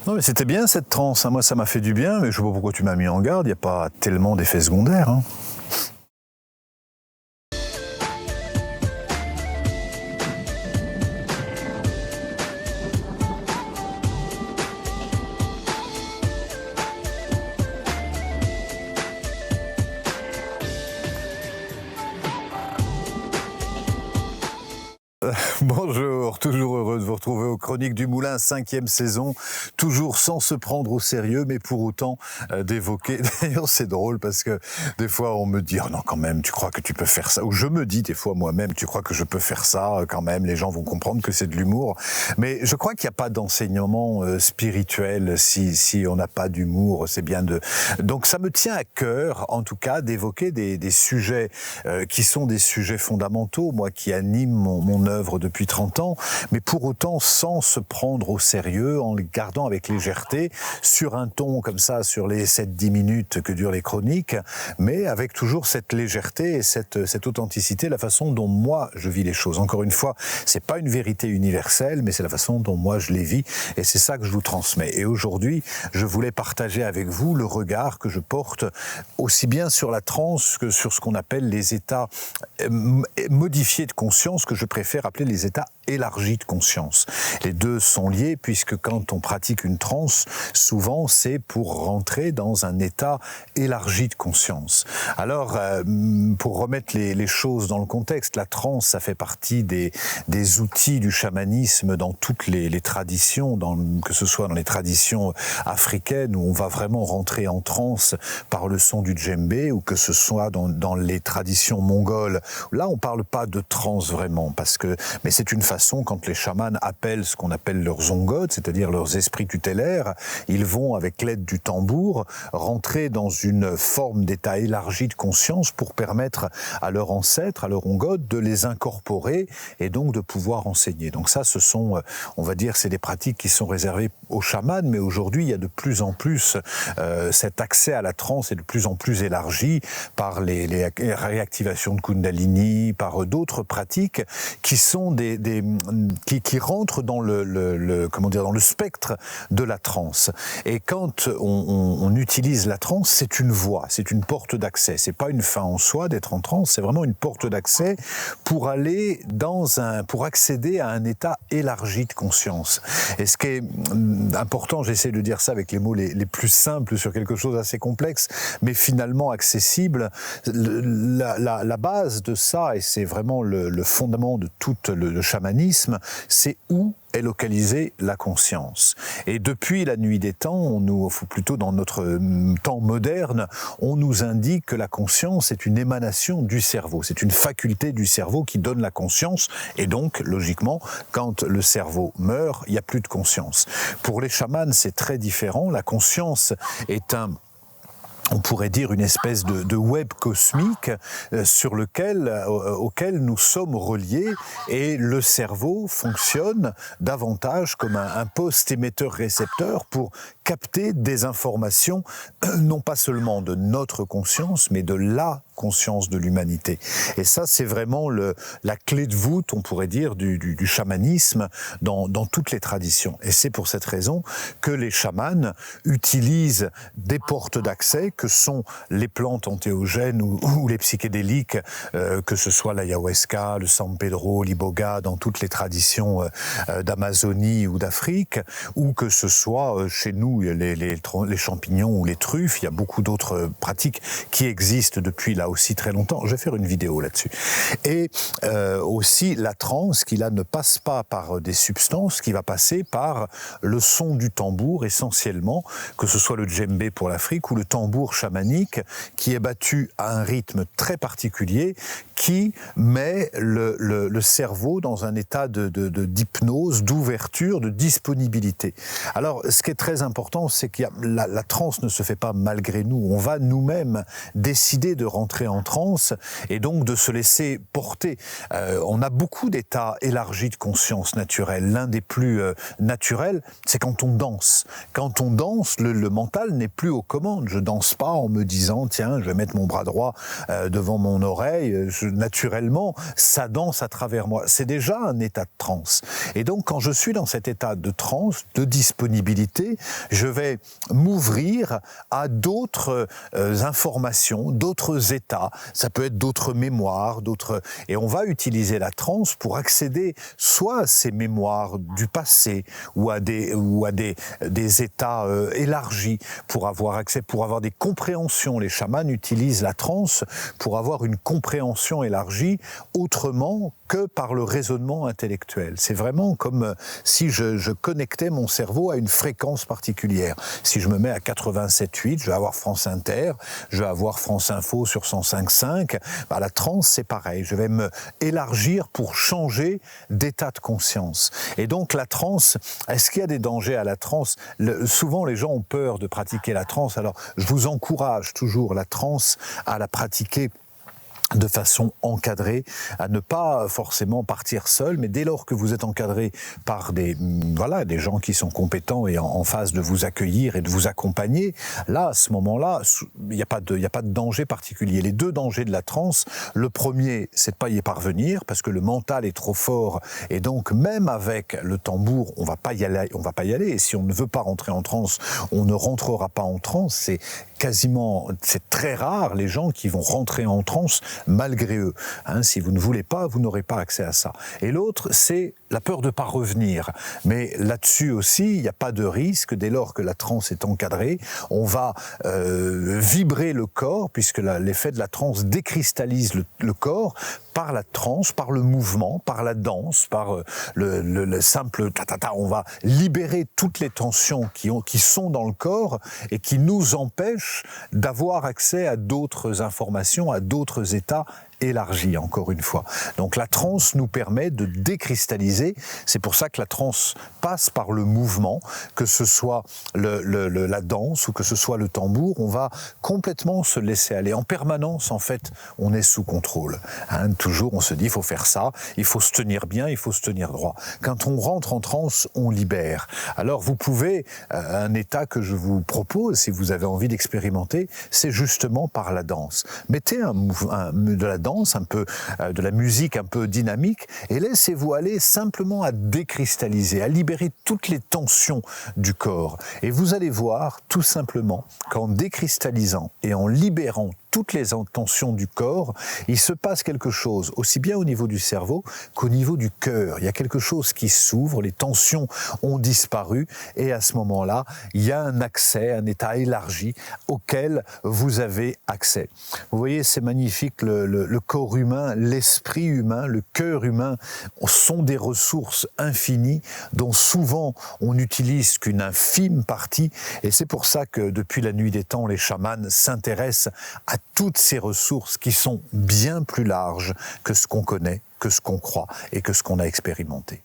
Non mais c'était bien cette transe, hein. Moi ça m'a fait du bien, mais je vois pas pourquoi tu m'as mis en garde, il n'y a pas tellement d'effets secondaires. Hein. Bonjour, toujours heureux de vous retrouver aux Chroniques du Moulin, 5e saison, toujours sans se prendre au sérieux, mais pour autant d'évoquer. D'ailleurs, c'est drôle parce que des fois on me dit oh non quand même, tu crois que tu peux faire ça, ou je me dis des fois moi-même, tu crois que je peux faire ça quand même, les gens vont comprendre que c'est de l'humour. Mais je crois qu'il n'y a pas d'enseignement spirituel si on n'a pas d'humour. C'est bien de. Donc ça me tient à cœur, en tout cas, d'évoquer des sujets qui sont des sujets fondamentaux, moi qui anime mon œuvre depuis 30 ans, mais pour autant sans se prendre au sérieux, en les gardant avec légèreté, sur un ton comme ça, sur les 7-10 minutes que durent les chroniques, mais avec toujours cette légèreté et cette authenticité, la façon dont moi je vis les choses. Encore une fois, c'est pas une vérité universelle, mais c'est la façon dont moi je les vis, et c'est ça que je vous transmets. Et aujourd'hui, je voulais partager avec vous le regard que je porte aussi bien sur la transe que sur ce qu'on appelle les états modifiés de conscience, que je préfère appeler les états élargis de conscience. Les deux sont liés puisque quand on pratique une transe, souvent c'est pour rentrer dans un état élargi de conscience. Alors, pour remettre les choses dans le contexte, la transe, ça fait partie des outils du chamanisme dans toutes les traditions, que ce soit dans les traditions africaines où on va vraiment rentrer en transe par le son du djembé, ou que ce soit dans les traditions mongoles. Là, on parle pas de transe vraiment, mais c'est une façon, quand les chamans appellent ce qu'on appelle leurs ongots, c'est-à-dire leurs esprits tutélaires, ils vont, avec l'aide du tambour, rentrer dans une forme d'état élargi de conscience pour permettre à leurs ancêtres, à leurs ongots, de les incorporer et donc de pouvoir enseigner. Donc ça, ce sont, on va dire, c'est des pratiques qui sont réservées aux chamans, mais aujourd'hui, il y a de plus en plus cet accès à la transe est de plus en plus élargi par les réactivations de Kundalini, par d'autres pratiques qui sont qui rentrent dans dans le spectre de la transe. Et quand on utilise la transe, c'est une voie, c'est une porte d'accès. C'est pas une fin en soi d'être en transe, c'est vraiment une porte d'accès pour aller pour accéder à un état élargi de conscience. Et ce qui est important, j'essaie de dire ça avec les mots les plus simples sur quelque chose assez complexe, mais finalement accessible. La base de ça, et c'est vraiment le fondement de tout le chamanisme, c'est où est localisée la conscience. Et depuis la nuit des temps, ou plutôt dans notre temps moderne, on nous indique que la conscience est une émanation du cerveau. C'est une faculté du cerveau qui donne la conscience. Et donc, logiquement, quand le cerveau meurt, il n'y a plus de conscience. Pour les chamans, c'est très différent. La conscience est on pourrait dire une espèce de web cosmique auquel nous sommes reliés, et le cerveau fonctionne davantage comme un poste émetteur-récepteur pour capter des informations, non pas seulement de notre conscience, mais de la conscience de l'humanité. Et ça, c'est vraiment la clé de voûte, on pourrait dire, du chamanisme dans toutes les traditions. Et c'est pour cette raison que les chamans utilisent des portes d'accès que sont les plantes entéogènes ou les psychédéliques, que ce soit l'ayahuasca, le San Pedro, l'iboga, dans toutes les traditions d'Amazonie ou d'Afrique, ou que ce soit chez nous les champignons ou les truffes. Il y a beaucoup d'autres pratiques qui existent depuis là aussi très longtemps. Je vais faire une vidéo là-dessus. Et aussi la transe qui là ne passe pas par des substances, qui va passer par le son du tambour essentiellement, que ce soit le djembé pour l'Afrique ou le tambour chamanique qui est battu à un rythme très particulier qui met le cerveau dans un état d'hypnose, d'ouverture, de disponibilité. Alors, ce qui est très important, c'est que la transe ne se fait pas malgré nous. On va nous-mêmes décider de rentrer rentrer en transe et donc de se laisser porter. On a beaucoup d'états élargis de conscience naturelle. L'un des plus naturels, c'est quand on danse. Quand on danse, le mental n'est plus aux commandes. Je danse pas en me disant, tiens, je vais mettre mon bras droit devant mon oreille. Naturellement, ça danse à travers moi. C'est déjà un état de transe. Et donc, quand je suis dans cet état de transe, de disponibilité, je vais m'ouvrir à d'autres informations, d'autres états. Ça peut être d'autres mémoires, d'autres... Et on va utiliser la transe pour accéder soit à ces mémoires du passé ou à des états élargis, pour avoir accès, pour avoir des compréhensions. Les chamans utilisent la transe pour avoir une compréhension élargie autrement que par le raisonnement intellectuel. C'est vraiment comme si je connectais mon cerveau à une fréquence particulière. Si je me mets à 87.8, je vais avoir France Inter, je vais avoir France Info sur 105.5. Bah, la transe, c'est pareil. Je vais me élargir pour changer d'état de conscience. Et donc la transe, est-ce qu'il y a des dangers à la transe? Souvent, les gens ont peur de pratiquer la transe. Alors, je vous encourage toujours la transe à la pratiquer de façon encadrée, à ne pas forcément partir seul, mais dès lors que vous êtes encadré par des gens qui sont compétents et en phase de vous accueillir et de vous accompagner, là, à ce moment-là, il n'y a pas de danger particulier. Les deux dangers de la transe, le premier, c'est de ne pas y parvenir, parce que le mental est trop fort, et donc même avec le tambour, on va pas y aller, et si on ne veut pas rentrer en transe, on ne rentrera pas en transe. C'est très rare les gens qui vont rentrer en transe malgré eux. Si vous ne voulez pas, vous n'aurez pas accès à ça. Et l'autre, c'est la peur de ne pas revenir. Mais là-dessus aussi, il n'y a pas de risque. Dès lors que la transe est encadrée, on va vibrer le corps, puisque l'effet de la transe décristallise le corps, par la transe, par le mouvement, par la danse, par le simple ta-ta-ta. On va libérer toutes les tensions qui sont dans le corps et qui nous empêchent d'avoir accès à d'autres informations, à d'autres états élargie, encore une fois. Donc la transe nous permet de décristalliser. C'est pour ça que la transe passe par le mouvement, que ce soit la danse ou que ce soit le tambour. On va complètement se laisser aller. En permanence, en fait, on est sous contrôle. Toujours, on se dit, il faut faire ça, il faut se tenir bien, il faut se tenir droit. Quand on rentre en transe, on libère. Alors vous pouvez, un état que je vous propose, si vous avez envie d'expérimenter, c'est justement par la danse. Mettez de la danse, un peu de la musique un peu dynamique, et laissez-vous aller simplement à décristalliser, à libérer toutes les tensions du corps. Et vous allez voir tout simplement qu'en décristallisant et en libérant toutes les tensions du corps, il se passe quelque chose, aussi bien au niveau du cerveau qu'au niveau du cœur. Il y a quelque chose qui s'ouvre, les tensions ont disparu, et à ce moment-là, il y a un accès, un état élargi auquel vous avez accès. Vous voyez, c'est magnifique, le corps humain, l'esprit humain, le cœur humain sont des ressources infinies dont souvent on n'utilise qu'une infime partie, et c'est pour ça que depuis la nuit des temps, les chamans s'intéressent à toutes ces ressources qui sont bien plus larges que ce qu'on connaît, que ce qu'on croit et que ce qu'on a expérimenté.